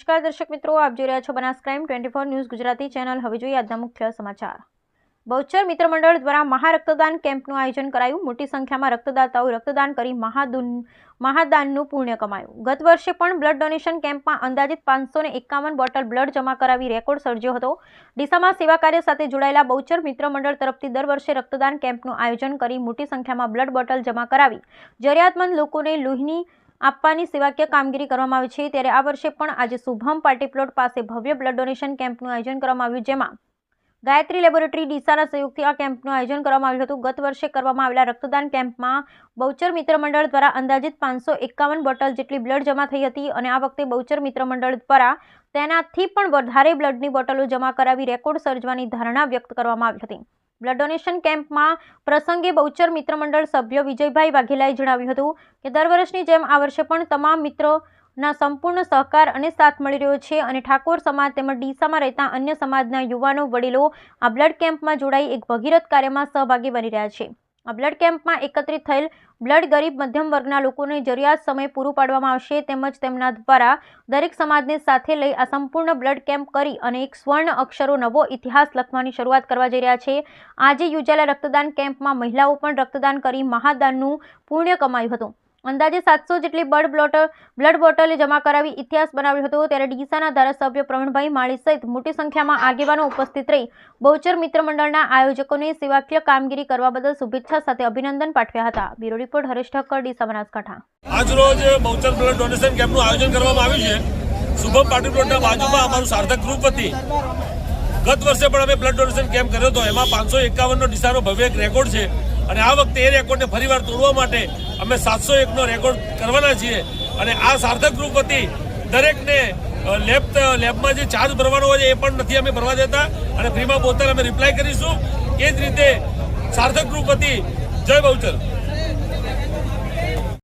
નમસ્કાર દર્શક મિત્રો, આપ જોઈ રહ્યા છો Banas crime 24 news Gujarati channel. હવે જોઈએ આજના મુખ્ય સમાચાર। બહુચર મિત્ર મંડળ દ્વારા મહારક્તદાન કેમ્પનું આયોજન કરાયું। મોટી સંખ્યામાં રક્તદાતાઓ રક્તદાન કરી મહાદાનનું પુણ્ય કમાયું। ગત વર્ષે પણ બ્લડ ડોનેશન કેમ્પમાં અંદાજિત 551 બોટલ બ્લડ જમા કરાવી રેકોર્ડ સર્જ્યો હતો। ડીસામાં સેવા કાર્ય સાથે જોડાયેલા બહુચર મિત્ર મંડળ તરફથી દર વર્ષે રક્તદાન કેમ્પનું આયોજન કરી મોટી સંખ્યામાં બ્લડ બોટલ જમા કરાવી જરૂરિયાતમંદ લોકોને લોહીની આપવાની સેવાકીય કામગીરી કરવામાં આવી છે। ત્યારે આ વર્ષે પણ આજે શુભમ પાર્ટી પ્લોટ પાસે ભવ્ય બ્લડ ડોનેશન કેમ્પનું આયોજન કરવામાં આવ્યું, જેમાં ગાયત્રી લેબોરેટરી ડીસાના સહયોગથી આ કેમ્પનું આયોજન કરવામાં આવ્યું હતું। ગત વર્ષે કરવામાં આવેલા રક્તદાન કેમ્પમાં બહુચર મિત્ર મંડળ દ્વારા અંદાજિત 551 બોટલ જેટલી બ્લડ જમા થઈ હતી અને આ વખતે બહુચર મિત્ર મંડળ દ્વારા તેનાથી પણ વધારે બ્લડની બોટલો જમા કરાવી રેકોર્ડ સર્જવાની ધારણા વ્યક્ત કરવામાં આવી હતી। બ્લડ ડોનેશન કેમ્પમાં પ્રસંગે બહુચર મિત્ર મંડળ સભ્ય વિજયભાઈ વાઘેલાએ જણાવ્યું હતું કે દર વર્ષની જેમ આ વર્ષે પણ તમામ મિત્રોના સંપૂર્ણ સહકાર અને સાથ મળી રહ્યો છે અને ઠાકોર સમાજ તેમજ ડીસામાં રહેતા અન્ય સમાજના યુવાનો વડીલો આ બ્લડ કેમ્પમાં જોડાઈ એક ભગીરથ કાર્યમાં સહભાગી બની રહ્યા છે। આ બ્લડ કેમ્પમાં એકત્રિત થયેલ બ્લડ ગરીબ મધ્યમ વર્ગના લોકોને જરૂરિયાત સમયે પૂરું પાડવામાં આવશે તેમજ તેમના દ્વારા દરેક સમાજને સાથે લઈ આ સંપૂર્ણ બ્લડ કેમ્પ કરી અને એક સ્વર્ણ અક્ષરો નવો ઇતિહાસ લખવાની શરૂઆત કરવા જઈ રહ્યા છે। આજે યોજાયેલા રક્તદાન કેમ્પમાં મહિલાઓ પણ રક્તદાન કરી મહાદાનનું પુણ્ય કમાયું હતું। અંદાજે 700 જેટલી બ્લડ બોટલે જમા કરાવી ઇતિહાસ બનાવ્યો હતો। ત્યારે ડીસાના ધારાસભ્ય પ્રવીણભાઈ માળી સહિત મોટી સંખ્યામાં આગેવાનો ઉપસ્થિત રહી બહુચર મિત્ર મંડળના આયોજકોને સેવાકીય કામગીરી કરવા બદલ શુભેચ્છા સાથે અભિનંદન પાઠવ્યા હતા। Bureau report Haresh Thakkar, Deesa, Banaskantha. આજરોજ બહુચર બ્લડ ડોનેશન કેમ્પનું આયોજન કરવામાં આવ્યું છે। શુભમ પાર્ટી પ્લોટના બાજુમાં અમારું સાર્થક ગ્રુપ હતી। ગત વર્ષે પણ અમે બ્લડ ડોનેશન કેમ્પ કર્યો હતો, એમાં 551નો ડીસાનો ભવ્ય એક રેકોર્ડ છે અને આ વખતે એ રેકોર્ડને ફરીવાર તોડવા માટે અમે 701નો રેકોર્ડ કરવાના છીએ અને આ સાર્થક ગ્રુપ વતી દરેકને લેબમાં જે ચાર્જ ભરવાનો હોય એ પણ નથી અમે ભરવા દેતા અને ફ્રીમાં બોતલ અમે રિપ્લાય કરીશું। એ જ રીતે સાર્થક ગ્રુપ વતી જય બહુચર।